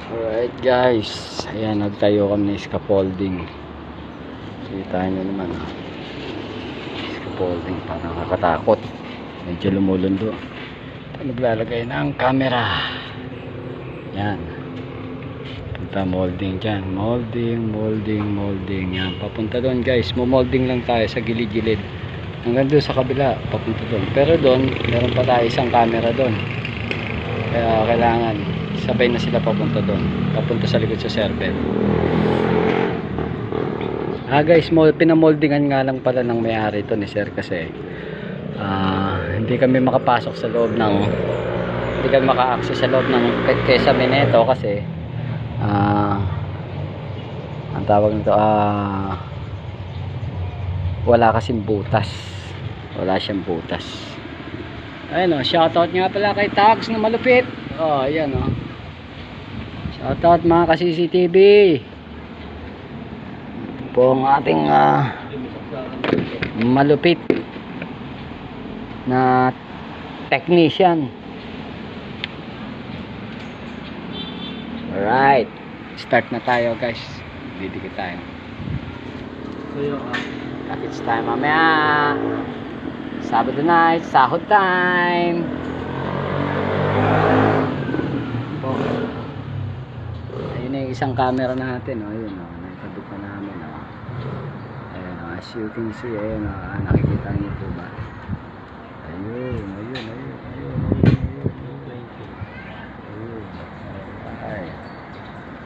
Alright guys, ayan, nagtayo kami ng scaffolding. Kita nyo naman, scaffolding, parang nakakatakot, medyo lumulundo. Maglalagay ng camera. Yan, punta molding dyan, molding yan, papunta doon guys. Molding lang tayo sa gilid-gilid hanggang doon sa kabila, papunta doon. Pero doon, meron pa tayo isang camera doon, kaya kailangan sabay na sila papunta doon, papunta sa likod sa server. Guys, pinamoldingan nga lang pala ng may-ari ito ni sir, kasi hindi kami makapasok sa loob ng, hindi kami maka-access sa loob ng Quezon Mineto kasi ang tawag nito, wala kasing butas, wala siyang butas. Ayun, shoutout nga pala kay Tags na malupit. Ayan, shoutout mga ka-CCTV. Ito po ang ating malupit na technician. Alright, start na tayo guys. Didikit tayo. It's time mamaya. Sabado night, sahod time. Ayun na yung isang camera natin, ayun, nakikita namin, ayun, as you can see, ayun, nakikita niyo po ba?